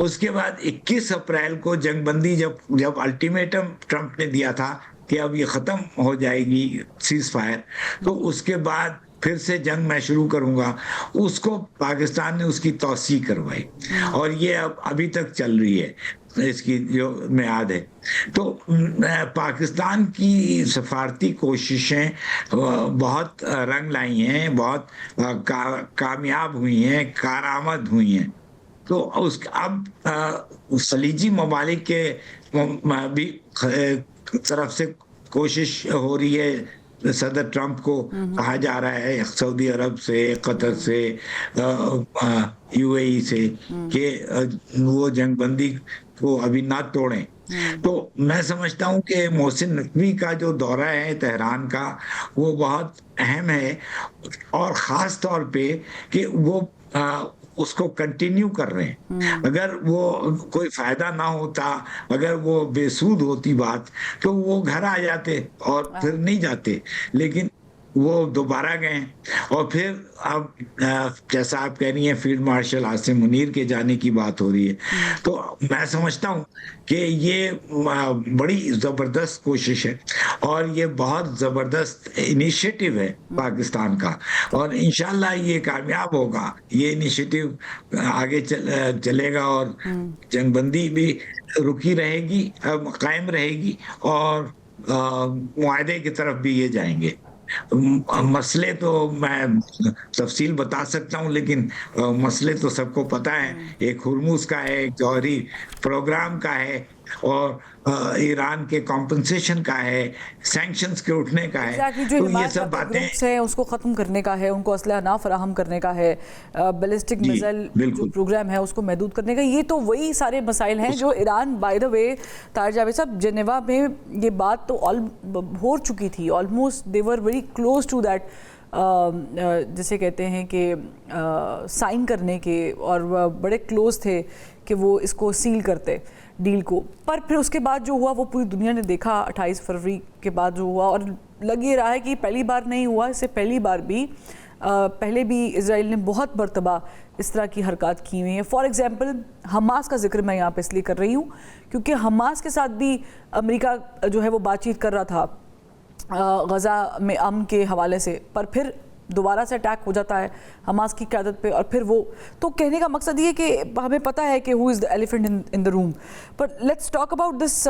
उसके बाद 21 अप्रैल को जंगबंदी जब अल्टीमेटम ट्रंप ने दिया था कि अब ये ख़त्म हो जाएगी सीज फायर, तो उसके बाद फिर से जंग मैं शुरू करूंगा, उसको पाकिस्तान ने उसकी तौसी करवाई और ये अब अभी तक चल रही है, इसकी जो मियाद है। तो पाकिस्तान की सफारती कोशिशें बहुत रंग लाई हैं, बहुत कामयाब हुई हैं, कारआमद हुई हैं। तो अब खलीजी ममालिक के भी तरफ से कोशिश हो रही है। सदर ट्रंप को कहा जा रहा है सऊदी अरब से, कतर से, यूएई से कि वो जंगबंदी को अभी ना तोड़ें। तो मैं समझता हूं कि मोहसिन नकवी का जो दौरा है तेहरान का वो बहुत अहम है, और ख़ास तौर पे कि वो उसको कंटिन्यू कर रहे हैं। अगर वो कोई फायदा ना होता, अगर वो बेसूद होती बात, तो वो घर आ जाते और फिर नहीं जाते, लेकिन वो दोबारा गए। और फिर अब जैसा आप कह रही हैं फील्ड मार्शल आसिम मुनीर के जाने की बात हो रही है, तो मैं समझता हूँ कि ये बड़ी ज़बरदस्त कोशिश है और ये बहुत ज़बरदस्त इनिशिएटिव है पाकिस्तान का, और इंशाल्लाह ये कामयाब होगा। ये इनिशिएटिव आगे चलेगा और जंगबंदी भी रुकी रहेगी, कायम रहेगी, और मुआहदे की तरफ भी ये जाएंगे मसले तो मैं तफसील बता सकता हूं, लेकिन मसले तो सबको पता है। एक हुर्मुज का है, एक जौहरी प्रोग्राम का है, और ईरान के कॉम्पनसेशन का है, सैंक्शंस के उठने का है। एग्जैक्टली जो तो ये हिमायत सब करते बातें, ग्रुप्स हैं उसको ख़त्म करने का है, उनको असलहा ना फराहम करने का है, बैलिस्टिक जी, मिसाइल जो बिल्कुल। प्रोग्राम है उसको महदूद करने का, ये तो वही सारे मसाइल हैं जो ईरान, बाय द वे तार जावेद साहब, जेनेवा में ये बात तो हो चुकी थी, almost they were very close to that, जिसे कहते हैं कि साइन करने के, और बड़े क्लोज थे कि वो इसको सील करते डील को। पर फिर उसके बाद जो हुआ वो पूरी दुनिया ने देखा 28 फरवरी के बाद जो हुआ, और लग ये रहा है कि पहली बार नहीं हुआ, इससे पहली बार भी पहले भी इजराइल ने बहुत मरतबा इस तरह की हरकत की हुई है। फॉर एग्जांपल हमास का जिक्र मैं यहाँ पे इसलिए कर रही हूँ क्योंकि हमास के साथ भी अमेरिका जो है वो बातचीत कर रहा था गज़ा में अमन के हवाले से, पर फिर दोबारा से अटैक हो जाता है हमास की क़यादत पे, और फिर वो, तो कहने का मकसद ये कि हमें पता है कि who is the elephant in the room. But let's talk about this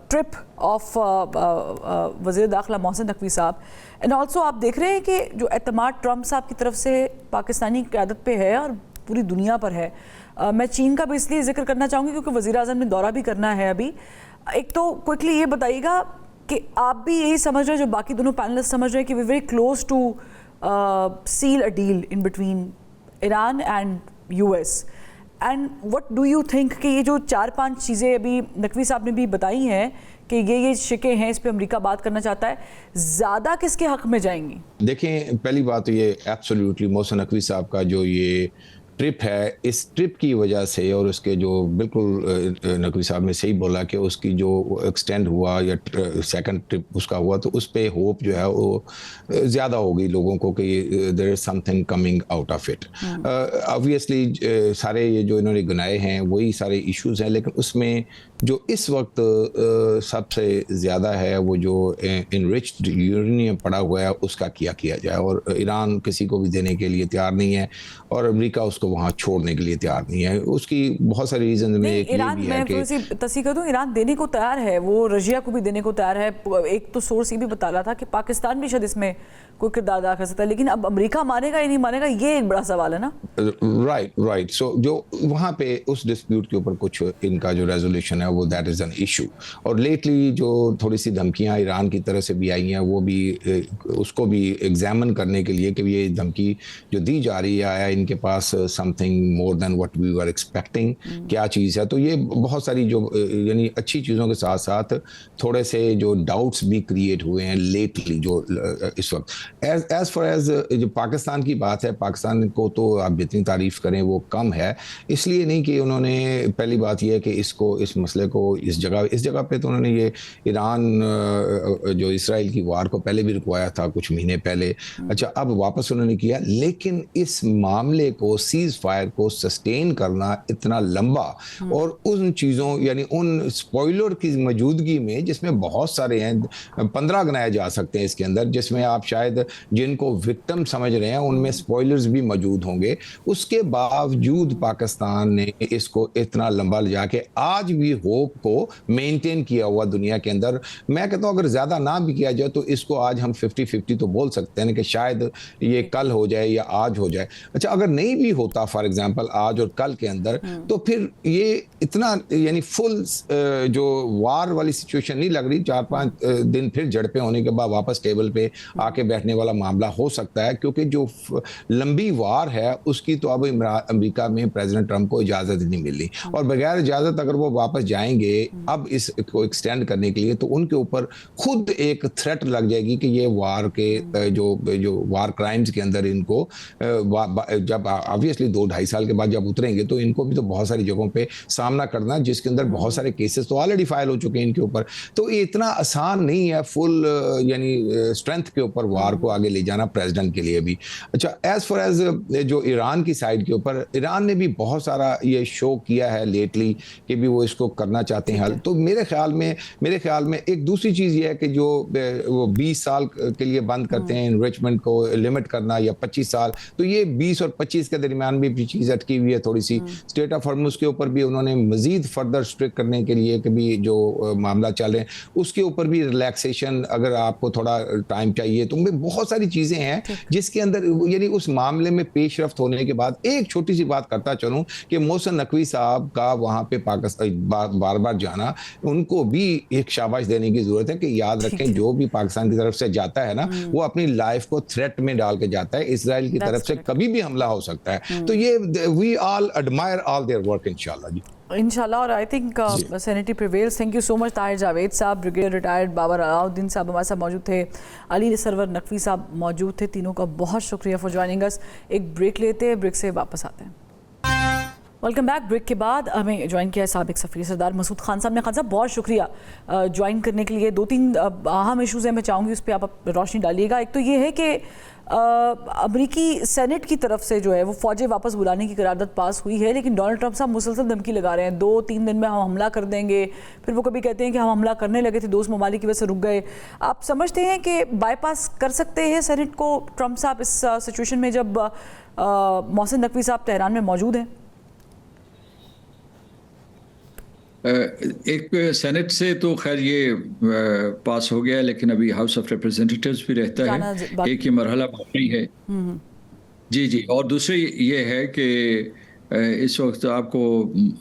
trip of वज़ीर दाखिला मोहसिन नकवी साहब, एंड ऑल्सो आप देख रहे हैं कि जो एतमाद ट्रंप साहब की तरफ से पाकिस्तानी क़यादत पे है और पूरी दुनिया पर है। मैं चीन का भी इसलिए जिक्र करना चाहूँगी क्योंकि वज़ीर आज़म ने दौरा भी करना है अभी। एक तो क्विकली ये बताइएगा कि आप भी यही समझ रहे हैं जो बाकी दोनों पैनलिस्ट समझ रहे हैं कि we very close to seal a deal in between Iran and US, and what do you think कि ये जो 4-5 चीज़ें अभी नकवी साहब ने भी बताई हैं कि ये शिके हैं, इस पे अमेरिका बात करना चाहता है, ज़्यादा किसके हक़ में जाएंगी? देखें, पहली बात तो ये एब्सोल्युटली मोहसिन नकवी साहब का जो ये ट्रिप है, इस ट्रिप की वजह से, और उसके जो बिल्कुल नकवी साहब ने सही बोला कि उसकी जो एक्सटेंड हुआ या सेकंड ट्रिप उसका हुआ, तो उस पे होप जो है वो ज़्यादा होगी लोगों को कि there is something coming out of it. Obviously सारे ये जो इन्होंने गिनाए हैं वही सारे इश्यूज़ हैं, लेकिन उसमें जो इस वक्त सबसे ज़्यादा है वो जो इनरिच्ड यूरेनियम पड़ा हुआ है उसका किया जाए, और ईरान किसी को भी देने के लिए तैयार नहीं है और अमेरिका उसको वहाँ छोड़ने के लिए तैयार नहीं है। उसकी बहुत सारे रीज़न में एक ये भी है कि तस्दीक कर दूं, ईरान देने को तैयार है, वो रशिया को भी देने को तैयार है। एक तो सोर्स ये भी बता रहा था कि पाकिस्तान भी शायद इसमें कोई किरदार अदा कर सकता है, लेकिन अब अमेरिका मानेगा या नहीं मानेगा ये एक बड़ा सवाल है ना। राइट। सो जो वहाँ पे उस डिस्प्यूट के ऊपर कुछ इनका जो रेजोल्यूशन है वो दैट इज़ एन इशू, और लेटली जो थोड़ी सी धमकियाँ ईरान की तरफ से भी आई हैं वो भी उसको भी एग्जामिन करने के लिए कि ये धमकी जो दी जा रही है आया इनके पास something more than what we were expecting, क्या चीज़ है। तो ये बहुत सारी जो यानी अच्छी चीज़ों के साथ साथ थोड़े से जो डाउट्स भी क्रिएट हुए हैं लेटली जो इस वक्त। एज फार एज जो पाकिस्तान की बात है, पाकिस्तान को तो आप जितनी तारीफ़ करें वो कम है, इसलिए नहीं कि उन्होंने, पहली बात यह है कि इसको, इस मसले को इस जगह पे तो उन्होंने ये ईरान जो इसराइल की वार को पहले भी रुकवाया था कुछ महीने पहले, अच्छा अब वापस उन्होंने किया, लेकिन इस मामले को, सीज फायर को सस्टेन करना इतना लंबा और उन चीज़ों यानी उन स्पॉइलर की मौजूदगी में जिसमें बहुत सारे हैं, 15 गिनाए जा सकते हैं इसके अंदर, जिसमें आप शायद जिनको विक्टिम समझ रहे हैं उनमें स्पॉइलर्स भी मौजूद होंगे, उसके बावजूद पाकिस्तान ने इसको इतना लंबा ले जाके आज भी होप को मेंटेन किया हुआ दुनिया के अंदर। मैं कहता हूँ अगर ज़्यादा ना भी किया जाए तो इसको आज हम 50-50 तो बोल सकते हैं कि शायद ये कल हो जाए या आज हो जाए। अच्छा अगर नहीं भी होता फॉर एग्जांपल आज और कल के अंदर, तो फिर ये इतना यानी फुल जो वार वाली सिचुएशन नहीं लग रही, 4-5 दिन फिर झड़पें होने के बाद वापस टेबल पे आके बैठने वाला मामला हो सकता है, क्योंकि जो लंबी वार है उसकी तो अब अमेरिका में प्रेसिडेंट ट्रंप को इजाज़त नहीं मिली, और बगैर इजाज़त अगर वो वापस जाएंगे अब इसको एक्सटेंड करने के लिए तो उनके ऊपर खुद एक थ्रेट लग जाएगी कि ये वार के जो वार क्राइम्स के अंदर इनको जब ऑब्वियसली 2-2.5 साल के बाद जब उतरेंगे तो इनको भी तो बहुत सारी जगहों पे सामना करना, जिसके अंदर बहुत सारे केसेस तो ऑलरेडी फाइल हो चुके हैं इनके ऊपर। तो ये इतना आसान नहीं है फुल यानी स्ट्रेंथ के ऊपर वार को आगे ले जाना प्रेसिडेंट के लिए भी। अच्छा एज फार एज जो ईरान की साइड के ऊपर, ईरान ने भी बहुत सारा ये शो किया है लेटली कि भी वो इसको करना करना चाहते हैं हल। तो मेरे ख्याल में एक दूसरी चीज़ ये है कि जो वो 20 साल के लिए बंद करते हैं इन्रिचमेंट को लिमिट करना, या 25 साल, तो ये 20 और 25 के दरमियान भी चीज़ अटकी हुई है थोड़ी सी। स्टेट ऑफ हॉर्मुज़ के ऊपर भी उन्होंने मज़ीद फर्दर स्ट्रिक्ट करने के लिए कि भी जो मामला चल रहे हैं उसके ऊपर भी रिलैक्सेशन, अगर आपको थोड़ा टाइम चाहिए, तो बहुत सारी चीज़ें हैं जिसके अंदर यानी उस मामले में पेशरफ्त होने के बाद एक छोटी सी बात करता चलूं कि मोहसिन नकवी साहब का वहां पे पाकिस्तान बार बार जाना, उनको भी एक शाबाश देने की जरूरत है कि याद रखें जो भी पाकिस्तान की तरफ से जाता है ना, वो अपनी लाइफ को थ्रेट में डाल के जाता है। इजराइल की तरफ से कभी भी हमला हो सकता है। तो ये we all admire all their work इंशाल्लाह जी, इंशाल्लाह। और I think sanity prevails. Thank you so much Tahir Javed साहब, ब्रिगेडियर रिटायर्ड बाबर अलाउद्दीन साहब हमारे साथ मौजूद थे, अली सरवर नकवी साहब मौजूद थे। तीनों का बहुत शुक्रिया फॉर ज्वाइनिंग अस। एक ब्रेक लेते हैं, ब्रेक से वापस आते हैं। Welcome back. ब्रेक के बाद हमें ज्वाइन किया है साबिक सफ़ीर सरदार मसूद खान साहब ने। खान साहब बहुत शुक्रिया ज्वाइन करने के लिए। 2-3 अहम इशूज़ हैं, मैं चाहूँगी उस पर आप रोशनी डालिएगा। एक तो ये है कि अमरीकी सेनेट की तरफ से जो है वो फ़ौजें वापस बुलाने की करारदाद पास हुई है, लेकिन डोनाल्ड ट्रंप साहब मुसलसल धमकी लगा रहे हैं 2-3 दिन में हम हमला कर देंगे। फिर वो कभी कहते हैं कि हम हमला करने लगे थे, दोस्त ममालिक की वजह से रुक गए। आप समझते हैं कि बाईपास कर सकते हैं सेनेट को ट्रंप साहब इस सिचुएशन में जब मोहसिन नकवी साहब तेहरान में मौजूद हैं? एक सेनेट से तो खैर ये पास हो गया, लेकिन अभी हाउस ऑफ रिप्रेजेंटेटिव्स भी रहता है, एक ही मरहला बाकी है। जी जी। और दूसरी ये है कि इस वक्त आपको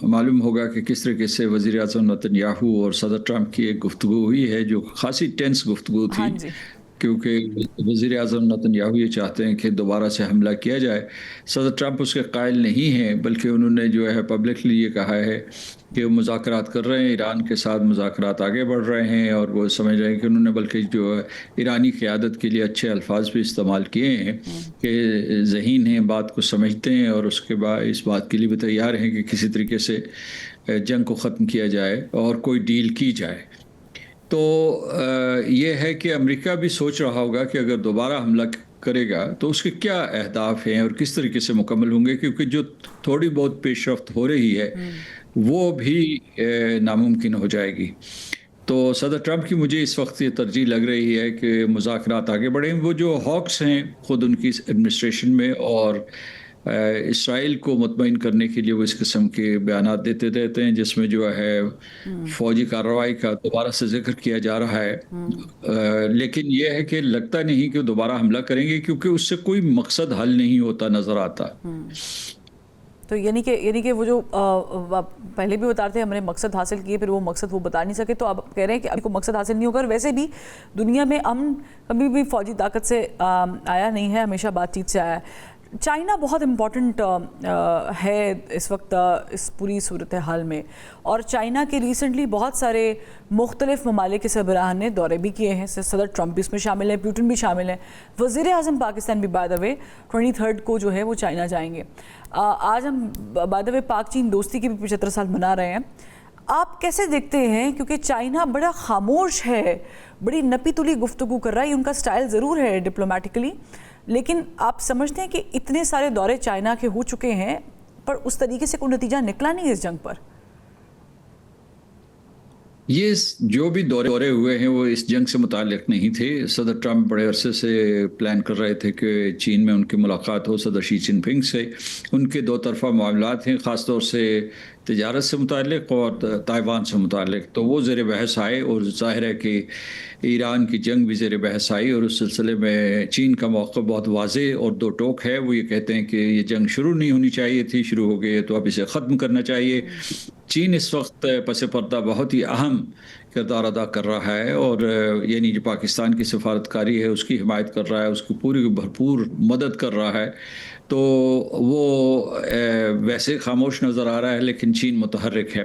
मालूम होगा कि किस तरीके से वज़ीर आज़म नेतन्याहू और सदर ट्रंप की एक गुफ्तगू हुई है जो खासी टेंस गुफ्तगू थी, क्योंकि वज़ीर आज़म नेतन्याहू ये चाहते हैं कि दोबारा से हमला किया जाए। सदर ट्रंप उसके कायल नहीं हैं, बल्कि उन्होंने जो है पब्लिकली ये कहा है कि वो मुज़ाकरात कर रहे हैं, ईरान के साथ मुज़ाकरात आगे बढ़ रहे हैं, और वो समझ रहे हैं कि उन्होंने बल्कि जो है ईरानी क़यादत के लिए अच्छे अल्फाज भी इस्तेमाल किए हैं कि ज़हीन हैं, बात को समझते हैं, और उसके बाद इस बात के लिए भी तैयार हैं कि किसी तरीके से जंग को ख़त्म किया जाए और कोई डील की जाए। तो ये है कि अमेरिका भी सोच रहा होगा कि अगर दोबारा हमला करेगा तो उसके क्या अहदाफ हैं और किस तरीके से मुकम्मल होंगे, क्योंकि जो थोड़ी बहुत पेशरफ्त हो रही है वो भी नामुमकिन हो जाएगी। तो सदर ट्रंप की मुझे इस वक्त ये तरजीह लग रही है कि मुज़ाकरात आगे बढ़ें। वो जो हॉक्स हैं ख़ुद उनकी एडमिनिस्ट्रेशन में, और इसराइल को मुतमईन करने के लिए वो इस किस्म के बयानात देते रहते हैं जिसमें जो है फ़ौजी कार्रवाई का दोबारा से जिक्र किया जा रहा है। लेकिन ये है कि लगता नहीं कि दोबारा हमला करेंगे, क्योंकि उससे कोई मकसद हल नहीं होता नज़र आता। तो यानी कि वो जो पहले भी बता रहे थे हमने मकसद हासिल किए, फिर वो मकसद वो बता नहीं सके, तो आप कह रहे हैं कि अभी को मकसद हासिल नहीं होगा। और वैसे भी दुनिया में अमन कभी भी फ़ौजी ताकत से आया नहीं है, हमेशा बातचीत से आया है। चाइना बहुत इम्पॉर्टेंट है इस वक्त इस पूरी सूरत हाल में, और चाइना के रिसेंटली बहुत सारे मुख्तलिफ ममालिक के सरबराह ने दौरे भी किए हैं। सदर ट्रंप भी इसमें शामिल है, पुतिन भी शामिल है, वज़ीर आज़म पाकिस्तान भी बाय द वे 23 को जो है वो चाइना जाएंगे। आज हम बाय द वे पाक चीन दोस्ती के भी 75 साल मना रहे हैं। आप कैसे देखते हैं, क्योंकि चाइना बड़ा खामोश है, बड़ी नपी तुली गुफ्तगू कर रहा है, उनका स्टाइल ज़रूर है डिप्लोमेटिकली, लेकिन आप समझते हैं कि इतने सारे दौरे चाइना के हो चुके हैं पर उस तरीके से कोई नतीजा निकला नहीं इस जंग पर? ये जो भी दौरे हुए हैं वो इस जंग से मुताल्लिक नहीं थे। सदर ट्रंप बड़े अरसे से प्लान कर रहे थे कि चीन में उनकी मुलाकात हो सदर शी जिनपिंग से। उनके दो तरफा मामलात हैं, ख़ास तौर से तिजारत से मुताल्लिक और ताइवान से मुताल्लिक, तो वो ज़ेर बहस आए, और ज़ाहिर है कि ईरान की जंग भी ज़ेर बहस आई, और उस सिलसिले में चीन का मौक़िफ़ बहुत वाज़ेह और दो टोक है। वो ये कहते हैं कि ये जंग शुरू नहीं होनी चाहिए थी, शुरू हो गई है तो अब इसे ख़त्म करना चाहिए। चीन इस वक्त पस पर्दा बहुत ही अहम किरदार अदा कर रहा है, और यानी जो पाकिस्तान की सफारतकारी है उसकी हिमायत कर रहा है, उसकी पूरी भरपूर मदद कर रहा है। तो वो वैसे खामोश नज़र आ रहा है, लेकिन चीन मुतहर्रिक है।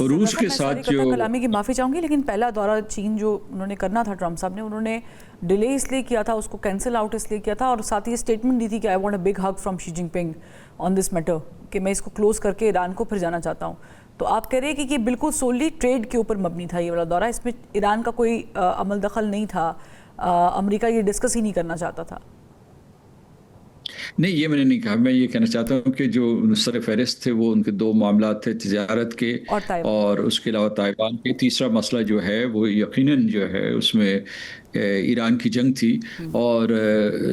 रूस के साथ जो कलामी की माफ़ी चाहूँगी, लेकिन पहला दौरा चीन जो उन्होंने करना था ट्रंप साहब ने, उन्होंने डिले इसलिए किया था, उसको कैंसिल आउट इसलिए किया था, और साथ ही स्टेटमेंट दी थी कि I want a big hug from Xi Jinping on this matter, कि मैं इसको क्लोज करके ईरान को फिर जाना चाहता हूँ। तो आप कह रहे हैं कि ये बिल्कुल सोली ट्रेड के ऊपर मबनी था ये वाला दौरा, इसमें ईरान का कोई अमल दखल नहीं था, अमेरिका ये डिस्कस ही नहीं करना चाहता था। नहीं, ये मैंने नहीं कहा। मैं ये कहना चाहता हूँ कि जो सर फहरिस्त थे वो उनके दो मामला थे, तिजारत के और उसके अलावा ताइवान के। तीसरा मसला जो है वो यकीनन जो है उसमें ईरान की जंग थी, और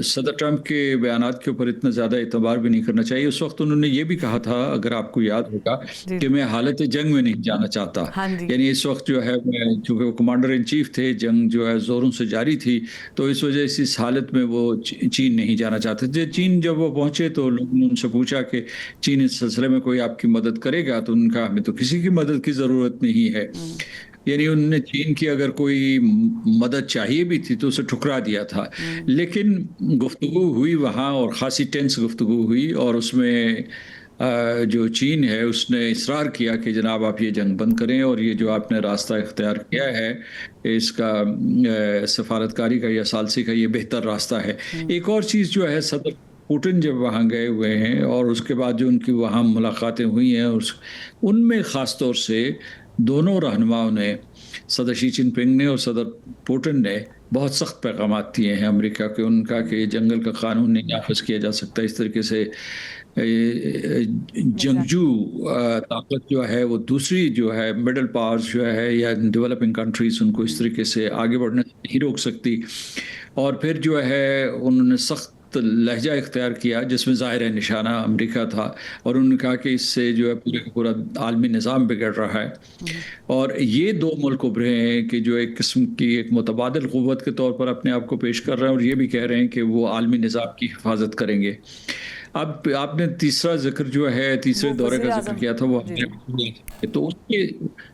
सदर ट्रंप के बयानात के ऊपर इतना ज़्यादा एतबार भी नहीं करना चाहिए। उस वक्त उन्होंने ये भी कहा था, अगर आपको याद होगा, कि मैं हालत जंग में नहीं जाना चाहता। यानी इस वक्त जो है, चूँकि वो कमांडर इन चीफ थे, जंग जो है ज़ोरों से जारी थी, तो इस वजह से इस हालत में वो चीन नहीं जाना चाहते थे। चीन जब वो पहुँचे तो लोगों ने उनसे पूछा कि चीन इस सिलसिले में कोई आपकी मदद करेगा, तो उनका हमें तो किसी की मदद की ज़रूरत नहीं है। यानी उन्होंने चीन की अगर कोई मदद चाहिए भी थी तो उसे ठुकरा दिया था। लेकिन गुफ्तगू हुई वहाँ, और ख़ासी टेंस गुफ्तगू हुई, और उसमें जो चीन है उसने इसरार किया कि जनाब आप ये जंग बंद करें, और ये जो आपने रास्ता इख्तियार किया है इसका सफारतकारी का या सालसी का, ये बेहतर रास्ता है। एक और चीज़ जो है, सदर पुतिन जब वहाँ गए हुए हैं और उसके बाद जो उनकी वहाँ मुलाकातें हुई हैं, उनमें ख़ास तौर से दोनों रहनुमाओं ने, सदर शी जिनपिंग ने और सदर पुतिन ने, बहुत सख्त पैगाम दिए हैं अमेरिका के, उनका कि जंगल का कानून नहीं नाफिज किया जा सकता। इस तरीके से जंगजू ताकत जो है वो दूसरी जो है मिडल पावर्स जो है या डेवलपिंग कंट्रीज, उनको इस तरीके से आगे बढ़ने से नहीं रोक सकती। और फिर जो है उन्होंने सख्त लहजा इख्तियार किया जिसमें ज़ाहिर है निशाना अमेरिका था, और उन्होंने कहा कि इससे जो है पूरे का पूरा आलमी निज़ाम बिगड़ रहा है। और ये दो मुल्क उभरे हैं कि जो एक किस्म की एक मुतबादिल क़ुव्वत के तौर पर अपने आप को पेश कर रहे हैं, और ये भी कह रहे हैं कि वो आलमी निज़ाम की हिफाजत करेंगे। अब आपने तीसरा जिक्र जो है, तीसरे दौरे का जिक्र किया था, वो तो उसके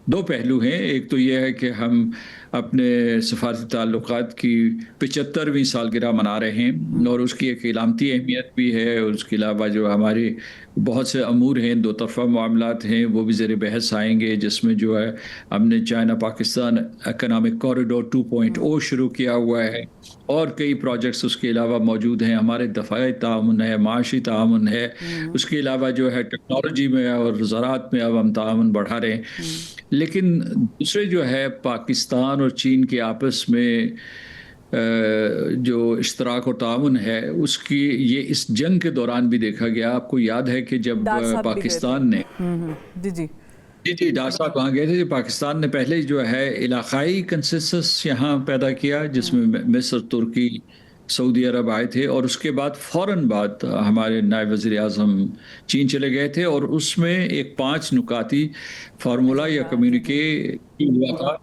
दो पहलू हैं। एक तो ये है कि हम अपने सफारती ताल्लुकात की 75वीं सालगिरह मना रहे हैं, और उसकी एक इलामती अहमियत भी है। उसके अलावा जो हमारे बहुत से अमूर हैं, दो तरफ़ा मामलात हैं, वो भी ज़ेर बहस आएंगे, जिसमें जो है हमने चाइना पाकिस्तान इकनॉमिक कॉरिडोर 2.0 शुरू किया हुआ है, और कई प्रोजेक्ट्स उसके अलावा मौजूद हैं। हमारे दफ़ाई ताउन है, माशी ताउन है, उसके अलावा जो है टेक्नोलॉजी में और ज़राअत में अब हम ताउन बढ़ा रहे हैं। लेकिन दूसरे जो है पाकिस्तान और चीन के आपस में जो इश्तराक और ताउन है, उसकी ये इस जंग के दौरान भी देखा गया। आपको याद है कि जब पाकिस्तान ने जी डॉक्टर साहब वहाँ गए थे, पाकिस्तान ने पहले जो है इलाकाई कंसेंसस यहाँ पैदा किया, जिसमें मिस्र, तुर्की, सऊदी अरब आए थे, और उसके बाद फ़ौरन बाद हमारे नायब वज़ीर आज़म चीन चले गए थे, और उसमें एक 5 नुकाती फार्मूला या कम्युनिके हुआ था।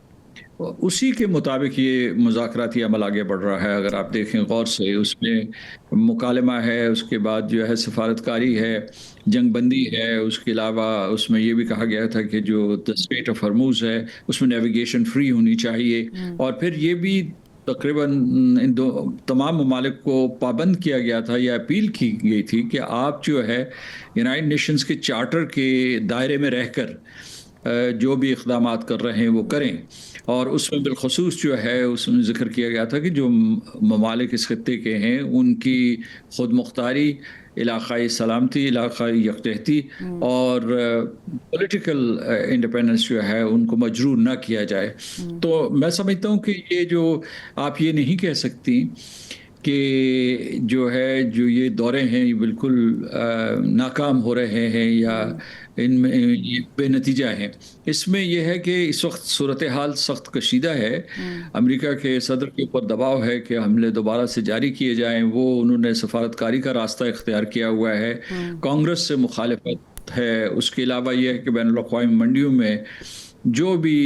उसी के मुताबिक ये मुज़ाकराती अमल आगे बढ़ रहा है। अगर आप देखें गौर से, उसमें मुकालमा है, उसके बाद जो है सफारतकारी है, जंगबंदी है, उसके अलावा उसमें ये भी कहा गया था कि जो द स्ट्रेट ऑफ हॉर्मुज़ है उसमें नेविगेशन फ्री होनी चाहिए, और फिर ये भी तकरीबन इन दो तमाम ममालिक को पाबंद किया गया था या अपील की गई थी कि आप जो है यूनाइटेड नेशंस के चार्टर के दायरे में रहकर जो भी इक़दामात कर रहे हैं वो करें। और उसमें बिलखसूस जो है उसमें ज़िक्र किया गया था कि जो ममालिक इस खत्ते के हैं उनकी खुद मुख्तारी, इलाक़ाई सलामती, इलाक़ाई यकजहती और पॉलिटिकल इंडिपेंडेंस जो है उनको मजरूर ना किया जाए। तो मैं समझता हूँ कि ये जो आप ये नहीं कह सकती कि जो है जो ये दौरे हैं ये बिल्कुल नाकाम हो रहे हैं या इनमें ये बेनतीजा हैं। इसमें यह है कि इस वक्त सूरत हाल सख्त कशीदा है। अमेरिका के सदर के ऊपर दबाव है कि हमले दोबारा से जारी किए जाएं। वो उन्होंने सफारतकारी का रास्ता इख्तियार किया हुआ है, कांग्रेस से मुखालिफत है। उसके अलावा यह है कि बैनुल-अक़वामी मंडियों में जो भी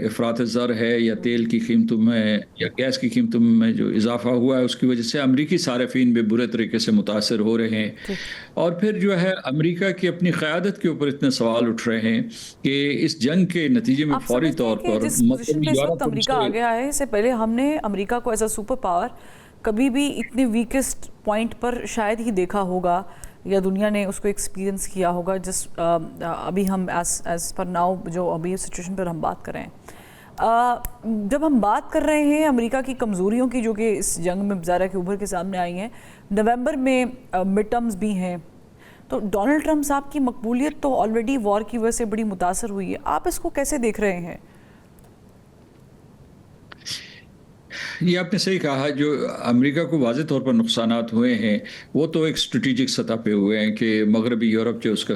इफ़रात ज़र है या तेल की कीमतों में या गैस की कीमतों में जो इजाफा हुआ है उसकी वजह से अमरीकी सारफीन भी बुरे तरीके से मुतासर हो रहे हैं। और फिर जो है अमेरिका की अपनी क़यादत के ऊपर इतने सवाल उठ रहे हैं कि इस जंग के नतीजे में फौरी तौर पर अमेरिका आ गया है, इससे पहले हमने अमेरिका को एज अ सुपर पावर कभी भी इतने वीकेस्ट पॉइंट पर शायद ही देखा होगा या दुनिया ने उसको एक्सपीरियंस किया होगा। जिस अभी हम एज पर नाउ जो अभी सिचुएशन पर हम बात कर रहे हैं, जब हम बात कर रहे हैं अमेरिका की कमज़ोरियों की जो कि इस जंग में ज़ाहिर के उभर के सामने आई हैं, नवंबर में मिड टर्म्स भी हैं, तो डोनाल्ड ट्रंप साहब की मकबूलियत तो ऑलरेडी वॉर की वजह से बड़ी मुतासर हुई है। आप इसको कैसे देख रहे हैं? ये आपने सही कहा, जो अमेरिका को वाज़ेह तौर पर नुकसानात हुए हैं वो तो एक स्ट्रेटेजिक सतह पे हुए हैं कि मगरबी यूरोप जो उसका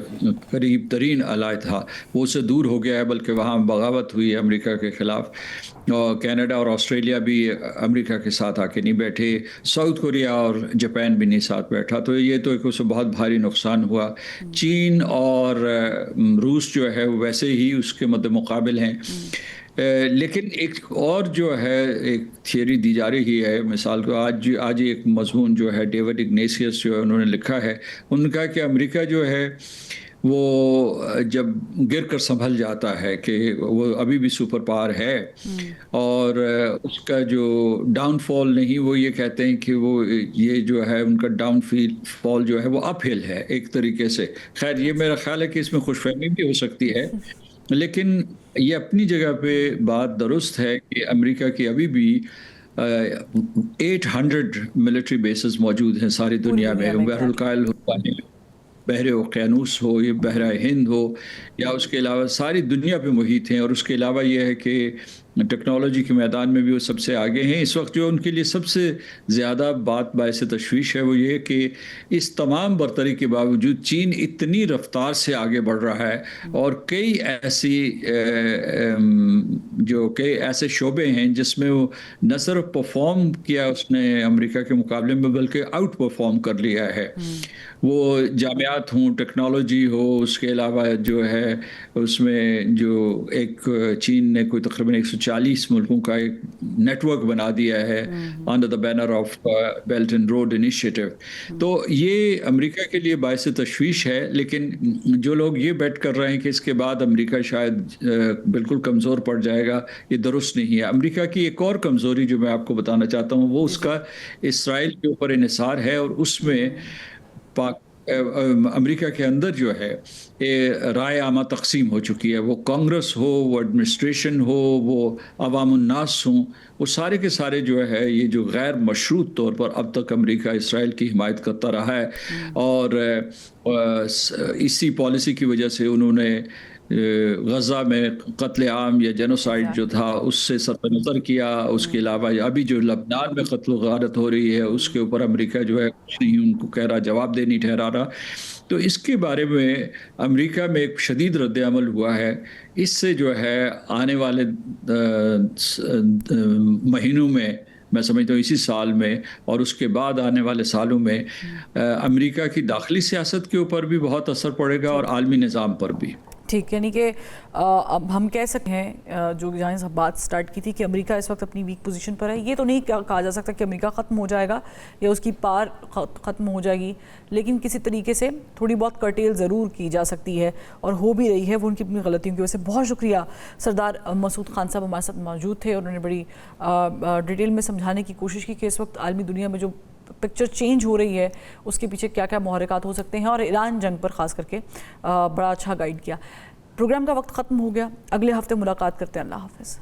करीब तरीन अलाय था वो उससे दूर हो गया है, बल्कि वहाँ बगावत हुई है अमेरिका के ख़िलाफ़। और कनाडा और ऑस्ट्रेलिया भी अमेरिका के साथ आके नहीं बैठे, साउथ कोरिया और जापान भी नहीं साथ बैठा, तो ये तो एक उससे बहुत भारी नुकसान हुआ। चीन और रूस जो है वो वैसे ही उसके मद्दे मुकाबिल हैं। लेकिन एक और जो है एक थियरी दी जा रही है, मिसाल को आज एक मजमून जो है डेविड इग्नेशियस जो है उन्होंने लिखा है, उनका कि अमेरिका जो है वो जब गिर कर संभल जाता है कि वो अभी भी सुपर पावर है और उसका जो डाउनफॉल नहीं, वो ये कहते हैं कि वो ये जो है उनका डाउनफॉल जो है वो अपहिल है एक तरीके से। खैर ये मेरा ख्याल है कि इसमें खुशफहमी भी हो सकती है, लेकिन ये अपनी जगह पे बात दुरुस्त है कि अमेरिका की अभी भी 800 मिलिट्री बेसेस मौजूद हैं सारी दुनिया में। बहरुल कायल होता है, बहरे ओक़यानूस हो, ये बहरा हिंद हो, या उसके अलावा सारी दुनिया पे मुहित हैं। और उसके अलावा ये है कि टेक्नोलॉजी के मैदान में भी वो सबसे आगे हैं। इस वक्त जो उनके लिए सबसे ज़्यादा बात बायस तशवीश है वो ये कि इस तमाम बरतरी के बावजूद चीन इतनी रफ्तार से आगे बढ़ रहा है और कई ऐसे शोबे हैं जिसमें वो न सिर्फ परफॉर्म किया उसने अमेरिका के मुकाबले में, बल्कि आउट परफॉर्म कर लिया है। वो जामियात हों, टेक्नोलॉजी हो, उसके अलावा जो है उसमें जो एक चीन ने कोई तकरीबन 140 मुल्कों का एक नेटवर्क बना दिया है under the banner of belt and road initiative. तो ये अमेरिका के लिए बायस तशवीश है, लेकिन जो लोग ये बेट कर रहे हैं कि इसके बाद अमेरिका शायद बिल्कुल कमज़ोर पड़ जाएगा, ये दुरुस्त नहीं है। अमेरिका की एक और कमज़ोरी जो मैं आपको बताना चाहता हूँ वो उसका इसराइल के ऊपर इन्हिसार है, और उसमें अमेरिका के अंदर जो है राय आमा तकसीम हो चुकी है। वो कांग्रेस हो, वो एडमिनिस्ट्रेशन हो, वो अवामुन्नास हों, वो सारे के सारे जो है ये जो गैर मशरूत तौर पर अब तक अमेरिका इसराइल की हिमायत करता रहा है, और इसी पॉलिसी की वजह से उन्होंने गज़ा में कत्ल आम या जेनोसाइड जो था उससे सरतनज़र किया। उसके अलावा अभी जो लबनान में कत्ल गारत हो रही है उसके ऊपर अमेरिका जो है कुछ नहीं उनको कह रहा, जवाब दे नहीं ठहरा रहा। तो इसके बारे में अमेरिका में एक शदीद रद्द-ए-अमल हुआ है। इससे जो है आने वाले महीनों में, मैं समझता हूँ इसी साल में और उसके बाद आने वाले सालों में अमेरिका की दाखिली सियासत के ऊपर भी बहुत असर पड़ेगा और आलमी निज़ाम पर भी। ठीक, यानी कि अब हम कह सकते हैं जो जहाँ से बात स्टार्ट की थी कि अमेरिका इस वक्त अपनी वीक पोजीशन पर है। ये तो नहीं कहा जा सकता कि अमेरिका ख़त्म हो जाएगा या उसकी पार ख़त्म हो जाएगी, लेकिन किसी तरीके से थोड़ी बहुत कर्टेल ज़रूर की जा सकती है और हो भी रही है, वो उनकी अपनी गलतियों की वजह से। बहुत शुक्रिया सरदार मसूद खान साहब हमारे साथ मौजूद थे और उन्होंने बड़ी डिटेल में समझाने की कोशिश की कि इस वक्त आलमी दुनिया में जो पिक्चर चेंज हो रही है उसके पीछे क्या क्या मुहर्रिकात हो सकते हैं, और ईरान जंग पर ख़ास करके बड़ा अच्छा गाइड किया। प्रोग्राम का वक्त ख़त्म हो गया, अगले हफ्ते मुलाकात करते हैं। अल्लाह हाफ़िज़।